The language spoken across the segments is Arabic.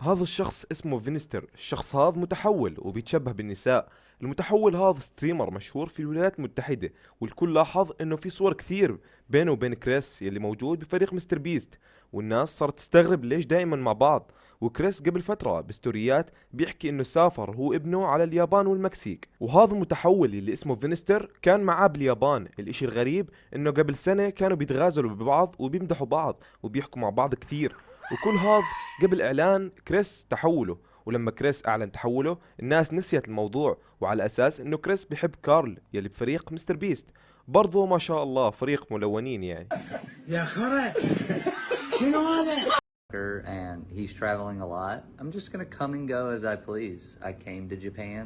هذا الشخص اسمه فينستر. الشخص هذا متحول وبيتشبه بالنساء. المتحول هذا ستريمر مشهور في الولايات المتحدة، والكل لاحظ انه في صور كثير بينه وبين كريس يلي موجود بفريق مستر بيست، والناس صارت تستغرب ليش دائما مع بعض. وكريس قبل فترة بستوريات بيحكي انه سافر هو ابنه على اليابان والمكسيك، وهذا المتحول اللي اسمه فينستر كان معاه باليابان. الاشي الغريب انه قبل سنة كانوا بيتغازلوا ببعض وبيمدحوا بعض وبيحكوا مع بعض كثير، وكل هذا قبل اعلان كريس تحوله. ولما كريس اعلن تحوله الناس نسيت الموضوع، وعلى اساس انه كريس بحب كارل يلي بفريق مستر بيست. برضو ما شاء الله فريق ملونين يعني. يا خرا شنو هذا؟ And he's traveling a lot. I'm just gonna come and go as I please. I came to Japan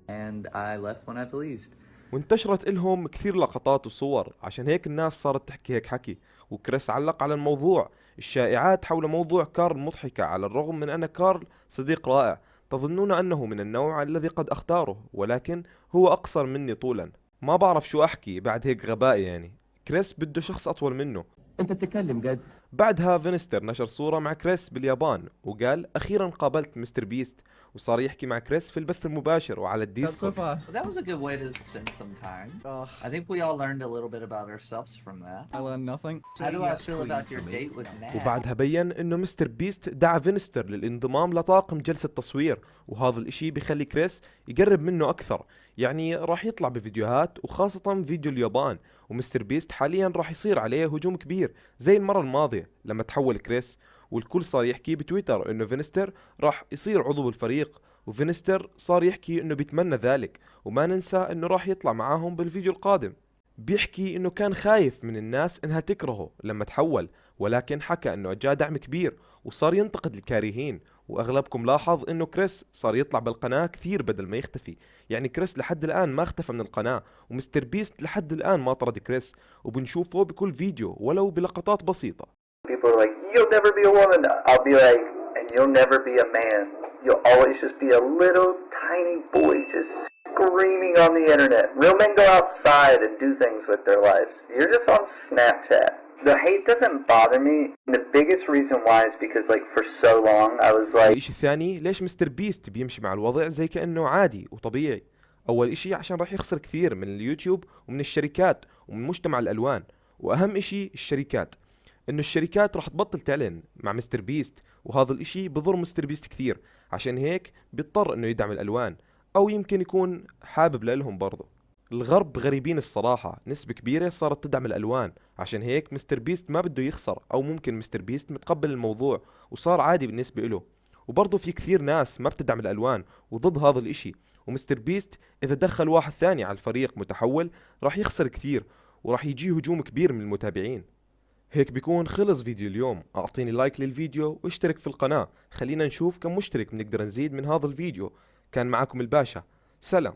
and I left when I pleased. وانتشرت إلهم كثير لقطات وصور، عشان هيك الناس صارت تحكي هيك حكي. وكريس علق على الموضوع. الشائعات حول موضوع كارل مضحكة، على الرغم من أن كارل صديق رائع. تظنون أنه من النوع الذي قد أختاره، ولكن هو أقصر مني طولا. ما بعرف شو أحكي بعد هيك غباء يعني. كريس بده شخص أطول منه. انت بتتكلم جد؟ بعدها فينستر نشر صورة مع كريس باليابان وقال أخيرا قابلت مستر بيست، وصار يحكي مع كريس في البث المباشر وعلى So الديسكورد. far. Well, that was a good way to spend some time. Oh, I think we all learned a little bit about ourselves from that. I learned nothing. How do I feel about your date with Matt? وبعدها بين انه مستر بيست دعا فينستر للانضمام لطاقم جلسة تصوير، وهذا الاشي بيخلي كريس يقرب منه اكثر. يعني راح يطلع بفيديوهات، وخاصة فيديو اليابان. ومستر بيست حاليا راح يصير عليه هجوم كبير زي المرة الماضية لما تحول كريس، والكل صار يحكي بتويتر انه فينستر راح يصير عضو بالفريق. وفينستر صار يحكي انه بيتمنى ذلك، وما ننسى انه راح يطلع معاهم بالفيديو القادم. بيحكي انه كان خايف من الناس انها تكرهه لما تحول، ولكن حكى انه جاء دعم كبير وصار ينتقد الكارهين. واغلبكم لاحظ انه كريس صار يطلع بالقناة كثير بدل ما يختفي. يعني كريس لحد الان ما اختفى من القناة، ومستر بيست لحد الان ما طرد كريس، وبنشوفه بكل فيديو ولو بلقطات بسيطة. People are like, you'll never be a woman. I'll be like, and you'll never be a man. You'll always just be a little tiny boy just screaming on the internet. Real men go outside and do things with their lives. You're just on Snapchat. The hate doesn't bother me. The biggest reason why is because like for so long I was like. الاشي الثاني، ليش مستر بيست بيمشي مع الوضع زي كأنه عادي وطبيعي؟ اول اشي عشان راح يخسر كثير من اليوتيوب ومن الشركات ومن مجتمع الالوان. واهم اشي الشركات، انه الشركات راح تبطل تعلن مع مستر بيست، وهذا الاشي بضر مستر بيست كثير. عشان هيك بيضطر انه يدعم الالوان، او يمكن يكون حابب لهم برضه. الغرب غريبين الصراحة، نسبة كبيرة صارت تدعم الألوان. عشان هيك مستر بيست ما بده يخسر، أو ممكن مستر بيست متقبل الموضوع وصار عادي بالنسبة له. وبرضه في كثير ناس ما بتدعم الألوان وضد هذا الاشي. ومستر بيست إذا دخل واحد ثاني على الفريق متحول راح يخسر كثير، وراح يجيه هجوم كبير من المتابعين. هيك بيكون خلص فيديو اليوم. أعطيني لايك للفيديو واشترك في القناة. خلينا نشوف كم مشترك بنقدر نزيد من هذا الفيديو. كان معكم الباشا، سلام.